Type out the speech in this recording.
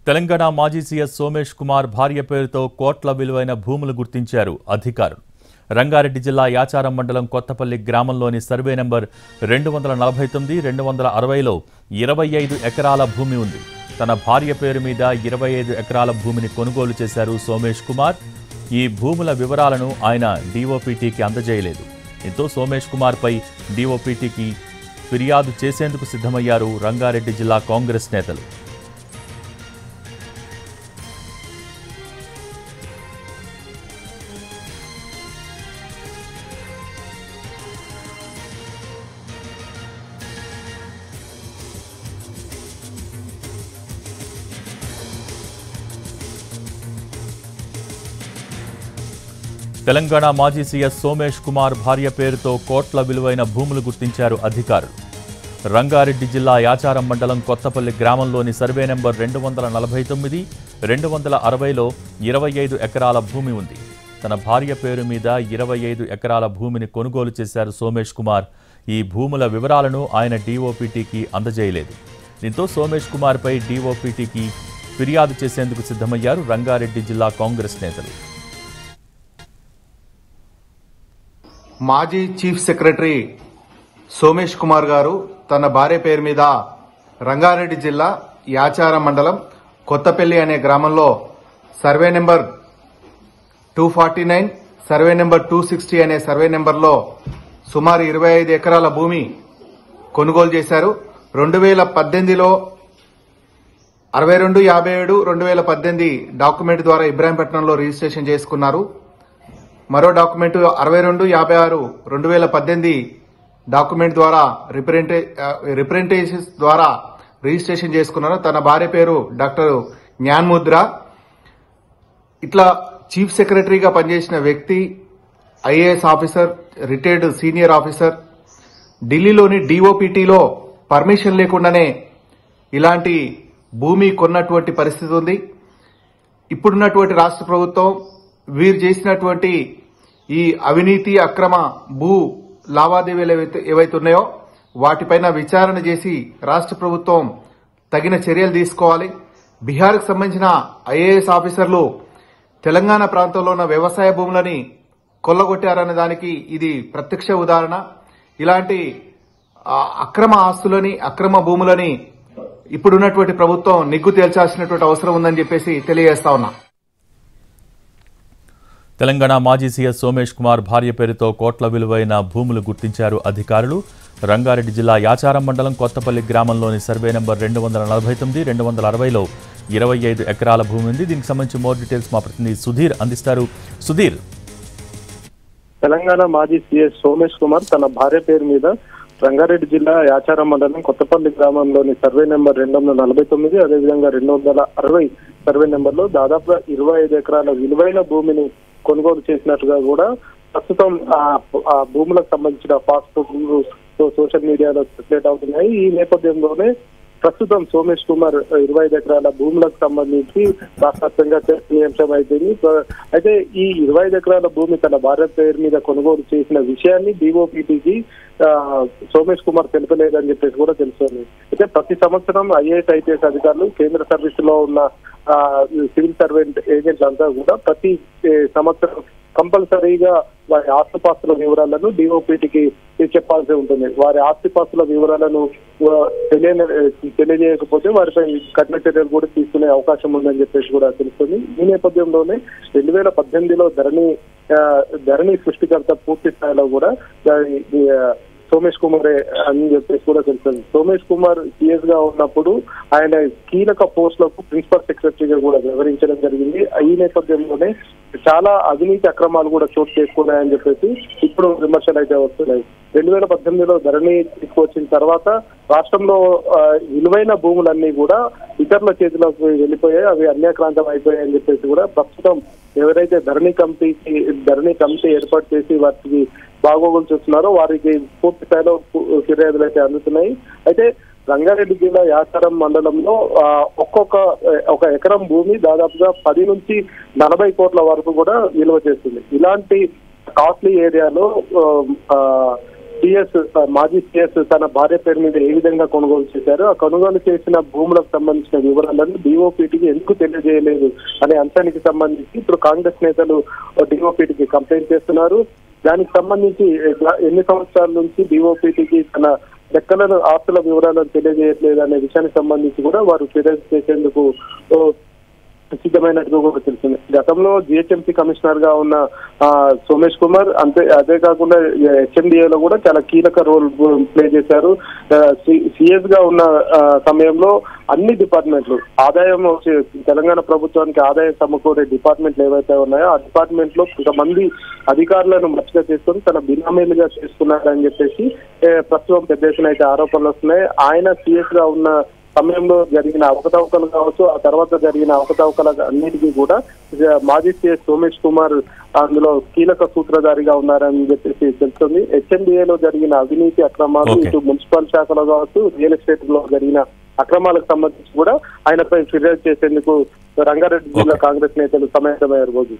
తెలంగాణ మాజీ సీఎస్ సోమేష్ కుమార్ భార్య పేరుతో కోట్ల విలువైన భూములు గుర్తించారు అధికారులు. రంగారెడ్డి జిల్లా యాచారం మండలం కొత్తపల్లి గ్రామంలోని సర్వే నంబర్ 249-260లో 25 ఎకరాల భూమి ఉంది. తన భార్య పేరు మీద 25 ఎకరాల భూమిని కొనుగోలు చేశారు సోమేష్ కుమార్. ఈ భూముల వివరాలను ఆయన డీఓపీటీకి అందజేయలేదు. దీంతో సోమేష్ కుమార్ పై డీఓపీటీకి ఫిర్యాదు చేసేందుకు సిద్ధమయ్యారు రంగారెడ్డి జిల్లా కాంగ్రెస్ నేతలు. తెలంగాణ మాజీ సీఎస్ సోమేష్ కుమార్ భార్య పేరుతో కోట్ల విలువైన భూములు గుర్తించారు అధికారులు. రంగారెడ్డి జిల్లా యాచారం మండలం కొత్తపల్లి గ్రామంలోని సర్వే నెంబర్ 249-260లో 25 ఎకరాల భూమి ఉంది. తన భార్య పేరు మీద 25 ఎకరాల భూమిని కొనుగోలు చేశారు సోమేష్ కుమార్. ఈ భూముల వివరాలను ఆయన డీఓపీటీకి అందజేయలేదు. దీంతో సోమేష్ కుమార్ పై డీఓపీటీకి ఫిర్యాదు చేసేందుకు సిద్ధమయ్యారు రంగారెడ్డి జిల్లా కాంగ్రెస్ నేతలు. మాజీ చీఫ్ సెక్రటరీ సోమేష్ కుమార్ గారు తన భార్య పేరు మీద రంగారెడ్డి జిల్లా యాచారం మండలం కొత్తపల్లి అనే గ్రామంలో సర్వే నెంబర్ 249, సర్వే నెంబర్ 260 అనే సర్వే నెంబర్లో సుమారు 25 ఎకరాల భూమి కొనుగోలు చేశారు. 2018లో 6257-2018 డాక్యుమెంట్ ద్వారా ఇబ్రాహీంపట్నంలో రిజిస్ట్రేషన్ చేసుకున్నారు. మరో డాక్యుమెంట్ 6256-2018 డాక్యుమెంట్ ద్వారా రిప్రజెంటేషన్స్ ద్వారా రిజిస్ట్రేషన్ చేసుకున్నారు. తన భార్య పేరు డాక్టర్ జ్ఞాన్ముద్ర. ఇట్లా చీఫ్ సెక్రటరీగా పనిచేసిన వ్యక్తి, IAS officer, retired senior officer, ఢిల్లీలోని డీఓపీటీలో పర్మిషన్ లేకుండానే ఇలాంటి భూమి కొన్నటువంటి పరిస్థితి ఉంది. ఇప్పుడున్నటువంటి రాష్ట్ర ప్రభుత్వం వీరు చేసినటువంటి ఈ అవినీతి అక్రమ భూ లావాదేవీలు ఏవైతే ఉన్నాయో వాటిపైన విచారణ చేసి రాష్ట్ర ప్రభుత్వం తగిన చర్యలు తీసుకోవాలి. బీహార్కు సంబంధించిన ఐఏఎస్ ఆఫీసర్లు తెలంగాణ ప్రాంతంలో ఉన్న వ్యవసాయ భూములని కొల్లగొట్టారనే దానికి ఇది ప్రత్యక్ష ఉదాహరణ. ఇలాంటి అక్రమ ఆస్తులని, అక్రమ భూములని ఇప్పుడున్నటువంటి ప్రభుత్వం నిగ్గు తేల్చాల్సినటువంటి అవసరం ఉందని చెప్పేసి తెలియజేస్తా ఉన్నా. తెలంగాణ మాజీ సీఎస్ సోమేష్ కుమార్ భార్య పేరుతో కోట్ల విలువైన భూములు గుర్తించారు అధికారులు. రంగారెడ్డి జిల్లా యాచారం మండలం కొత్తపల్లి గ్రామంలోని సర్వే నెంబర్ 249-260లో 25 ఎకరాల భూమి ఉంది. దీనికి సంబంధించి మోర్ డీటెయిల్స్ మా ప్రతినిధి సుధీర్ అందిస్తారు. సుధీర్, తెలంగాణ మాజీ సీఎస్ సోమేష్ కుమార్ తన భార్య పేరు మీద రంగారెడ్డి జిల్లా యాచారం మండలం కొత్తపల్లి గ్రామంలోని సర్వే నెంబర్ 249 అదేవిధంగా 260 సర్వే నెంబర్లో దాదాపుగా 25 ఎకరాల విలువైన భూమిని కొనుగోలు చేసినట్టుగా కూడా ప్రస్తుతం ఆ భూములకు సంబంధించిన ఫాస్ట్ సోషల్ మీడియాలో సర్క్యులేట్ అవుతున్నాయి. ఈ నేపథ్యంలోనే ప్రస్తుతం సోమేష్ కుమార్ 25 ఎకరాల భూములకు సంబంధించి రాష్ట్రవ్యాప్తంగా చర్చనీయాంశం అయిపోయింది. అయితే ఈ 25 ఎకరాల భూమి తన భార్య పేరు మీద కొనుగోలు చేసిన విషయాన్ని డీఓపీటీకి సోమేష్ కుమార్ తెలుపలేదని చెప్పేసి కూడా తెలుస్తుంది. అయితే ప్రతి సంవత్సరం ఐఏఎస్, ఐపీఎస్ అధికారులు, కేంద్ర సర్వీస్ లో ఉన్న సివిల్ సర్వెంట్ ఏజెంట్స్ అంతా కూడా ప్రతి సంవత్సరం కంపల్సరీగా వారి ఆస్తిపాస్తుల వివరాలను డీఓపీటీకి చెప్పాల్సి ఉంటుంది. వారి ఆస్తిపాస్తుల వివరాలను తెలియజేయకపోతే వారిపై కఠిన చర్యలు కూడా తీసుకునే అవకాశం ఉందని చెప్పేసి కూడా తెలుస్తుంది. ఈ నేపథ్యంలోనే 2018లో ధరణి సృష్టికర్త పూర్తి స్థాయిలో కూడా సోమేష్ కుమారే అని చెప్పేసి కూడా తెలుస్తుంది. సోమేష్ కుమార్ సీఎస్ గా ఉన్నప్పుడు ఆయన కీలక పోస్టులకు ప్రిన్సిపల్ సెక్రటరీగా కూడా వ్యవహరించడం జరిగింది. ఈ నేపథ్యంలోనే చాలా అవినీతి అక్రమాలు కూడా చోటు చేసుకున్నాయని చెప్పేసి ఇప్పుడు విమర్శలు అయితే వస్తున్నాయి. 2018లో ధరణి తీసుకొచ్చిన తర్వాత రాష్ట్రంలో విలువైన భూములన్నీ కూడా ఇతరుల చేతిలోకి వెళ్ళిపోయాయి, అవి అన్యాక్రాంతం అయిపోయాయని చెప్పేసి కూడా ప్రస్తుతం ఎవరైతే ధరణి కమిటీ ఏర్పాటు చేసి వాటికి బాగోగులు చూస్తున్నారో వారికి పూర్తి స్థాయిలో ఫిర్యాదులు అయితే అందుతున్నాయి. అయితే రంగారెడ్డి జిల్లా యాచారం మండలంలో ఒక ఎకరం భూమి దాదాపుగా 10 నుంచి 40 కోట్ల వరకు కూడా విలువ చేస్తుంది. ఇలాంటి కాస్ట్లీ ఏరియాలో మాజీ సిఎస్ తన భార్య పేరు మీద ఏ విధంగా కొనుగోలు చేశారు, ఆ కొనుగోలు చేసిన భూములకు సంబంధించిన వివరాలను డిఓపిటికి ఎందుకు తెలియజేయలేదు అనే అంశానికి సంబంధించి ఇప్పుడు కాంగ్రెస్ నేతలు డిఓపిటికి కంప్లైంట్ చేస్తున్నారు. దానికి సంబంధించి ఎన్ని సంవత్సరాల నుంచి డిఓపిటికి తన లెక్కలను ఆస్తుల వివరాలను తెలియజేయట్లేదు అనే విషయానికి సంబంధించి కూడా వారు ఫిర్యాదు చేసేందుకు సిద్ధమైనట్టుగా కూడా తెలిసింది. గతంలో జిహెచ్ఎంసీ కమిషనర్ గా ఉన్న సోమేష్ కుమార్ అదే కాకుండా హెచ్ఎండిఏలో కూడా చాలా కీలక రోల్ ప్లే చేశారు. సిఎస్ గా ఉన్న సమయంలో అన్ని డిపార్ట్మెంట్లు ఆదాయం తెలంగాణ ప్రభుత్వానికి ఆదాయం సమకూరే డిపార్ట్మెంట్లు ఏవైతే ఉన్నాయో ఆ డిపార్ట్మెంట్ లో కొంతమంది అధికారులను మచ్చిగా చేసుకుని తన బినామీలుగా చేసుకున్నారని చెప్పేసి ప్రస్తుతం పెద్ద ఎత్తున అయితే ఆరోపణలు వస్తున్నాయి. ఆయన సిఎస్ గా ఉన్న సమయంలో జరిగిన అవకతవకలు కావచ్చు, ఆ తర్వాత జరిగిన అవకతవకల అన్నిటికీ కూడా మాజీ సిఎస్ సోమేష్ కుమార్ అందులో కీలక సూత్రధారిగా ఉన్నారని చెప్పేసి తెలుస్తుంది. హెచ్ఎండిఏలో జరిగిన అవినీతి అక్రమాలు, ఇటు మున్సిపల్ శాఖలో కావచ్చు, రియల్ ఎస్టేట్ లో జరిగిన అక్రమాలకు సంబంధించి కూడా ఆయనపై ఫిర్యాదు చేసేందుకు రంగారెడ్డి జిల్లా కాంగ్రెస్ నేతలు సమాయత్తమయ్యారు. రోజు